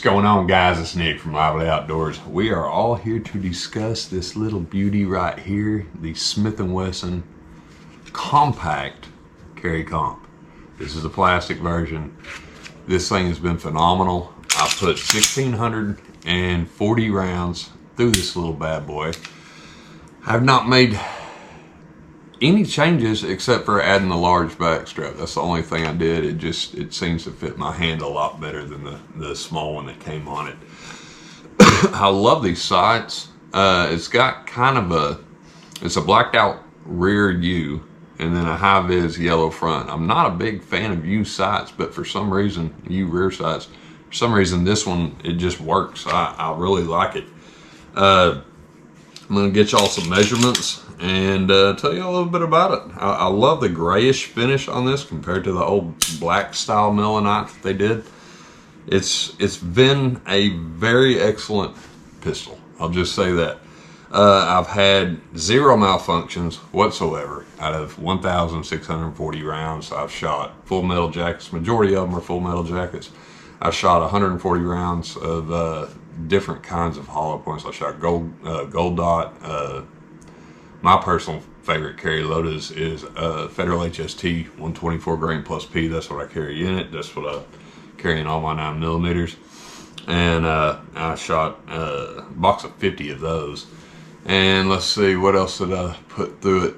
going on, guys? It's Nick from Lively Outdoors. We are all here to discuss this little beauty right here, the Smith & Wesson Compact Carry Comp. This is a plastic version. This thing has been phenomenal. I put 1,640 rounds through this little bad boy. I've not made any changes except for adding the large back strap. That's the only thing I did. It seems to fit my hand a lot better than the small one that came on it. I love these sights. It's got kind of it's a blacked out rear U and then a high vis yellow front. I'm not a big fan of U sights, but for some reason, U rear sights, for some reason this one, it just works. I really like it. I'm gonna get y'all some measurements and tell you a little bit about it. I love the grayish finish on this compared to the old black style melanite that they did. It's been a very excellent pistol. I'll just say that. I've had 0 malfunctions whatsoever out of 1,640 rounds I've shot. Full metal jackets, majority of them are full metal jackets. I shot 140 rounds of different kinds of hollow points. I shot gold dot. My personal favorite carry load is Federal HST 124 grain plus P. That's what I carry in it. That's what I carry in all my 9mm. And I shot a box of 50 of those. And let's see, what else did I put through it?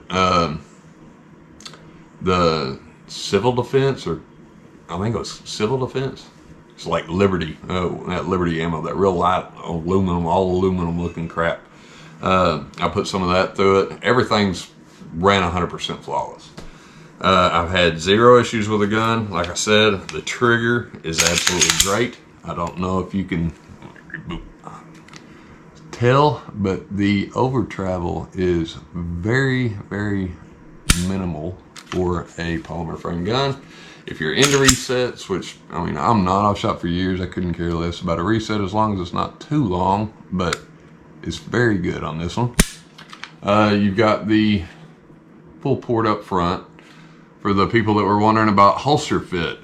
The civil defense, or I think it was civil defense. It's like Liberty, that Liberty ammo, that real light aluminum, all aluminum looking crap. I put some of that through it. Everything's ran 100% flawless. I've had 0 issues with the gun. Like I said, the trigger is absolutely great. I don't know if you can tell, but the over travel is very, very minimal for a polymer frame gun. If you're into resets, which, I mean, I'm not, I've shot for years, I couldn't care less about a reset as long as it's not too long, but it's very good on this one. You've got the full port up front. For the people that were wondering about holster fit,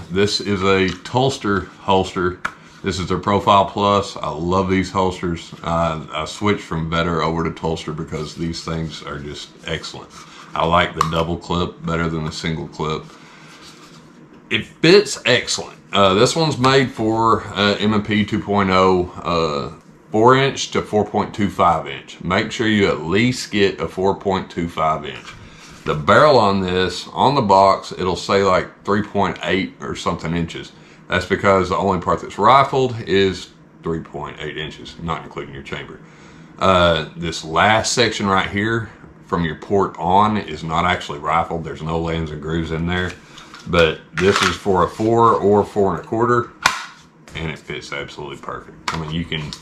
this is a Tolster holster. This is their Profile Plus. I love these holsters. I switched from Vetter over to Tolster because these things are just excellent. I like the double clip better than the single clip. It fits excellent. This one's made for M&P 2.0 4-inch to 4.25 inch. Make sure you at least get a 4.25 inch. The barrel on this, on the box, it'll say like 3.8 or something inches. That's because the only part that's rifled is 3.8 inches, not including your chamber. This last section right here from your port on is not actually rifled. There's no lands and grooves in there. But this is for a 4 or 4 1/4, and it fits absolutely perfect. I mean, you can,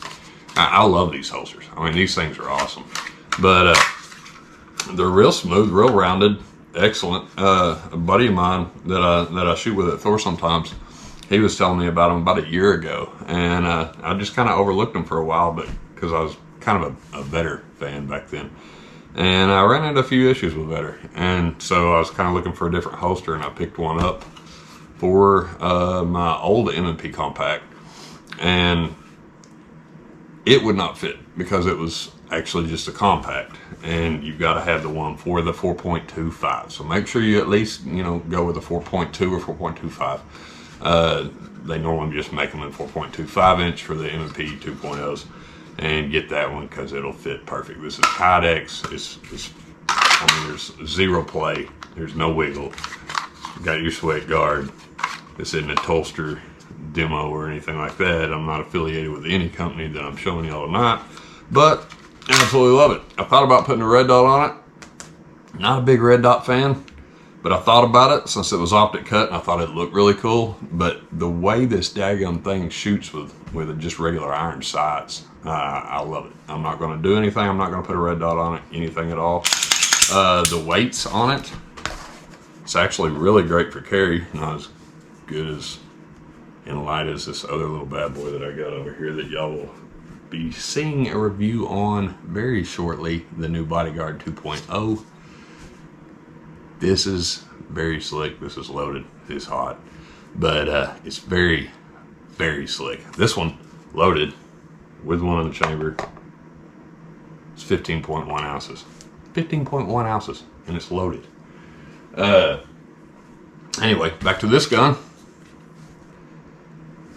I love these holsters. I mean, these things are awesome. But they're real smooth, real rounded, excellent. A buddy of mine that I shoot with at Thor sometimes, he was telling me about them about a year ago, and I just kind of overlooked them for a while, but because I was kind of a Vetter fan back then. And I ran into a few issues with Vetter, and so I was kind of looking for a different holster, and I picked one up for my old M&P Compact, and it would not fit because it was actually just a compact, and you've got to have the one for the 4.25. So make sure you at least, you know, go with a 4.2 or 4.25. They normally just make them in 4.25 inch for the M&P 2.0s. And get that one because it'll fit perfect. This is Kydex. I mean, there's 0 play. There's no wiggle. You got your sweat guard. This isn't a Tolster demo or anything like that. I'm not affiliated with any company that I'm showing y'all tonight, but I absolutely love it. I thought about putting a red dot on it. Not a big red dot fan, but I thought about it since it was optic cut, and I thought it looked really cool. But the way this daggum thing shoots with just regular iron sights, I love it. I'm not going to do anything. I'm not going to put a red dot on it, anything at all. The weights on it, it's actually really great for carry. Not as good as and light as this other little bad boy that I got over here that y'all will be seeing a review on very shortly, the new Bodyguard 2.0. This is very slick. This is loaded. It's hot, but it's very very slick. This one, loaded with one in the chamber, it's 15.1 ounces. 15.1 ounces, and it's loaded. Anyway, back to this gun.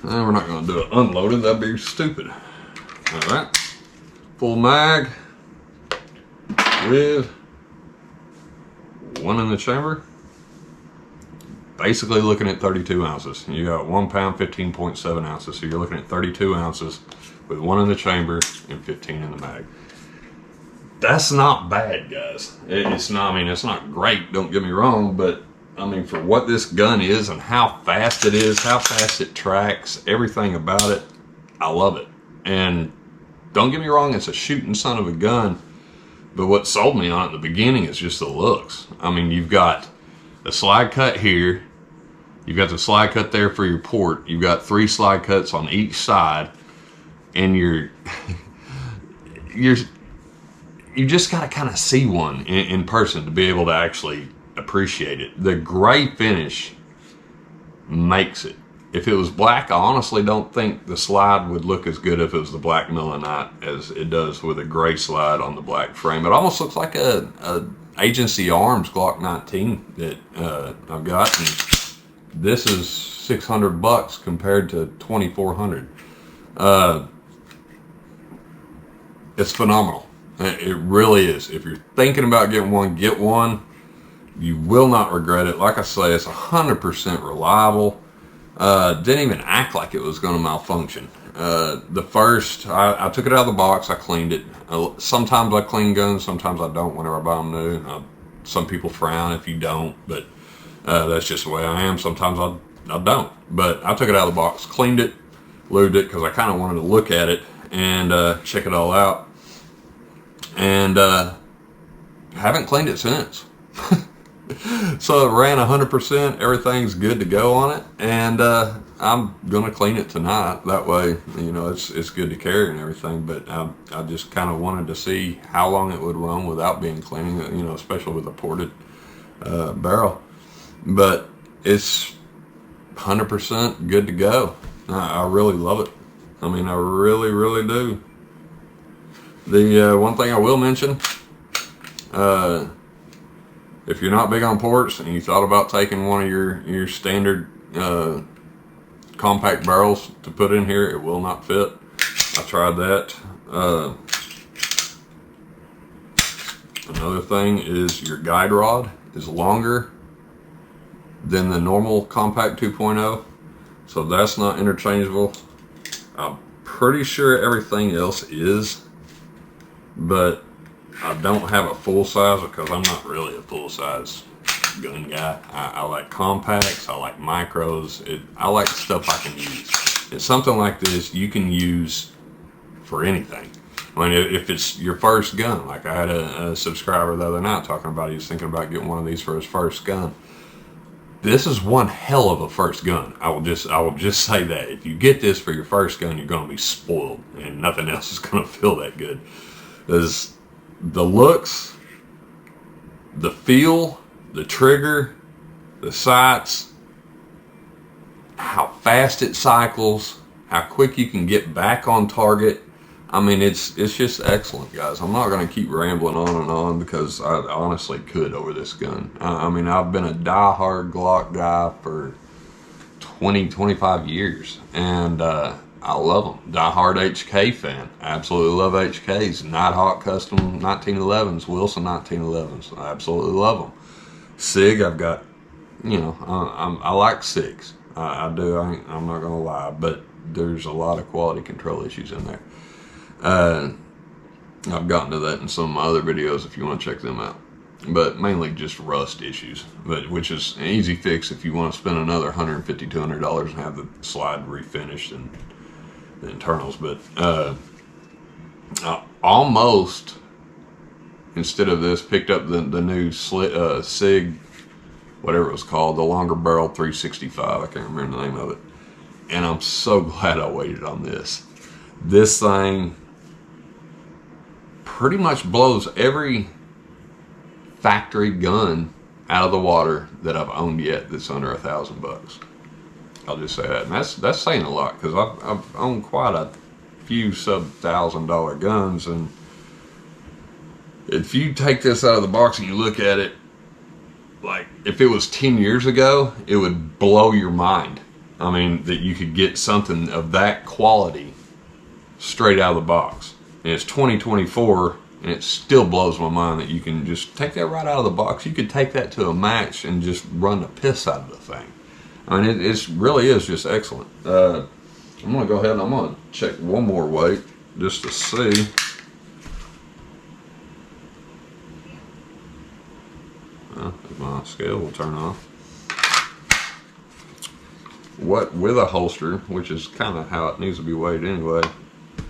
We're not going to do it unloaded. That'd be stupid. All right, full mag with one in the chamber. Basically looking at 32 ounces. You got 1 pound, 15.7 ounces. So you're looking at 32 ounces with one in the chamber and 15 in the mag. That's not bad, guys. It's not, I mean, it's not great, don't get me wrong, but I mean, for what this gun is and how fast it is, how fast it tracks, everything about it, I love it. And don't get me wrong, it's a shooting son of a gun, but what sold me on it in the beginning is just the looks. I mean, you've got a slide cut here, you've got the slide cut there for your port, you've got 3 slide cuts on each side, and you just got to kind of see one in person to be able to actually appreciate it. The gray finish makes it. If it was black, I honestly don't think the slide would look as good if it was the black Millenite as it does with a gray slide on the black frame. It almost looks like a Agency Arms Glock 19 that I've got. And this is $600 compared to $2,400. It's phenomenal. It really is. If you're thinking about getting one, get one. You will not regret it. Like I say, it's 100% reliable. Didn't even act like it was going to malfunction. The first, I took it out of the box, I cleaned it. Sometimes I clean guns, sometimes I don't whenever I buy them new. Some people frown if you don't, but that's just the way I am. Sometimes I don't. But I took it out of the box, cleaned it, lubed it, because I kind of wanted to look at it and check it all out. And haven't cleaned it since. So it ran 100%, everything's good to go on it, and I'm gonna clean it tonight. That way, you know, it's good to carry and everything, but I just kind of wanted to see how long it would run without being cleaning, you know, especially with a ported barrel. But it's 100% good to go. I really love it. I mean, I really, really do. The one thing I will mention, if you're not big on ports and you thought about taking one of your standard compact barrels to put in here, it will not fit. I tried that. Another thing is your guide rod is longer than the normal compact 2.0, so that's not interchangeable. I'm pretty sure everything else is, but I don't have a full size because I'm not really a full size gun guy. I like compacts, I like micros, I like stuff I can use. And something like this you can use for anything. I mean, if it's your first gun, like I had a subscriber the other night talking about he was thinking about getting one of these for his first gun. This is one hell of a first gun. I will just say that. If you get this for your first gun, you're going to be spoiled, and nothing else is going to feel that good. There's the looks, the feel, the trigger, the sights, how fast it cycles, how quick you can get back on target. I mean, it's just excellent, guys. I'm not going to keep rambling on and on because I honestly could over this gun. I mean, I've been a die-hard Glock guy for 20, 25 years, and I love them. Die-hard HK fan. Absolutely love HKs. Nighthawk Custom 1911s, Wilson 1911s. I absolutely love them. SIG, I've got, you know, I like SIGs. I do. I'm not going to lie, but there's a lot of quality control issues in there. I've gotten to that in some of my other videos if you want to check them out. But mainly just rust issues, which is an easy fix if you want to spend another $150, $200 and have the slide refinished and the internals. But almost, instead of this, picked up the new SIG, whatever it was called, the longer barrel 365. I can't remember the name of it. And I'm so glad I waited on this. This thing pretty much blows every factory gun out of the water that I've owned yet that's under $1,000. I'll just say that, and that's saying a lot, because I've owned quite a few sub-$1,000 guns, and if you take this out of the box and you look at it, like if it was 10 years ago, it would blow your mind. I mean, that you could get something of that quality straight out of the box. And it's 2024, and it still blows my mind that you can just take that right out of the box. You could take that to a match and just run the piss out of the thing. I mean, it really is just excellent. I'm gonna go ahead and I'm gonna check one more weight just to see. My scale will turn off. What with a holster, which is kind of how it needs to be weighed anyway,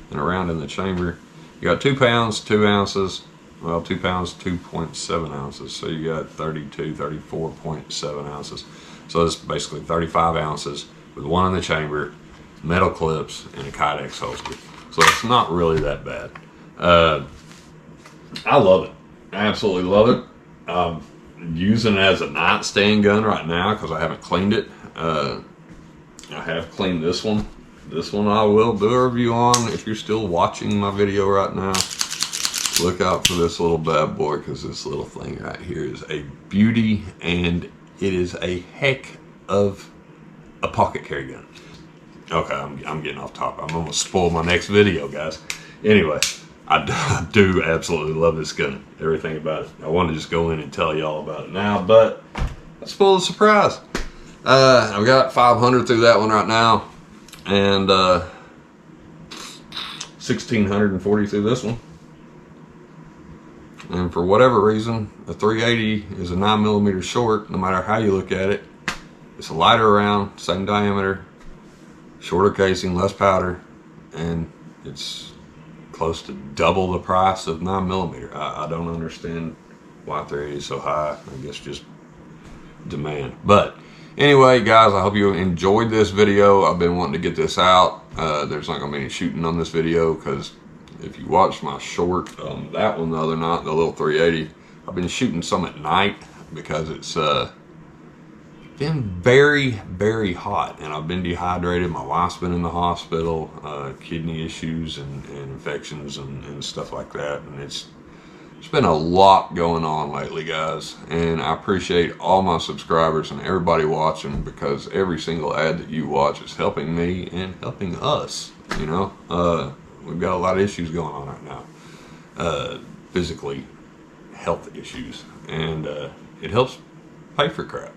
and around in the chamber, you got 2 pounds, 2 ounces. Well, 2 pounds, 2.7 ounces. So you got 34.7 ounces. So it's basically 35 ounces with one in the chamber, metal clips, and a Kydex holster. So it's not really that bad. I love it. I absolutely love it. I'm using it as a nightstand gun right now because I haven't cleaned it. I have cleaned this one. This one I will do a review on. If you're still watching my video right now, look out for this little bad boy, because this little thing right here is a beauty, and it is a heck of a pocket carry gun. Okay, I'm getting off topic. I'm gonna spoil my next video, guys. Anyway, I do absolutely love this gun. Everything about it. I want to just go in and tell y'all about it now, but I spoiled the surprise. I've got 500 through that one right now, and 1,640 through this one. And for whatever reason, a 380 is a 9mm short. No matter how you look at it, it's a lighter round, same diameter, shorter casing, less powder, and it's close to double the price of 9mm. I don't understand why 380 is so high. I guess just demand. But anyway, guys, I hope you enjoyed this video. I've been wanting to get this out. There's not gonna be any shooting on this video, because if you watched my short, that one the other night, the little 380, I've been shooting some at night because it's been very, very hot, and I've been dehydrated. My wife's been in the hospital, kidney issues and infections and stuff like that, and it's been a lot going on lately, guys. And I appreciate all my subscribers and everybody watching, because every single ad that you watch is helping me and helping us. You know, we've got a lot of issues going on right now, physically, health issues, and it helps pay for crap.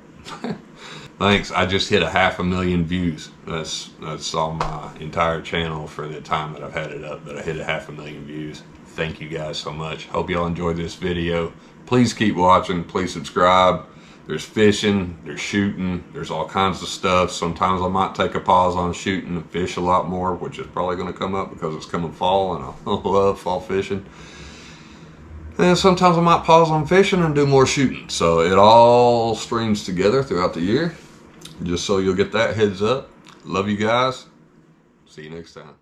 Thanks. I just hit 500,000 views. That's on my entire channel for the time that I've had it up, that I hit 500,000 views. Thank you guys so much. Hope y'all enjoyed this video. Please keep watching. Please subscribe. There's fishing, there's shooting, there's all kinds of stuff. Sometimes I might take a pause on shooting and fish a lot more, which is probably going to come up because it's coming fall, and I love fall fishing. And sometimes I might pause on fishing and do more shooting. So it all streams together throughout the year, just so you'll get that heads up. Love you guys. See you next time.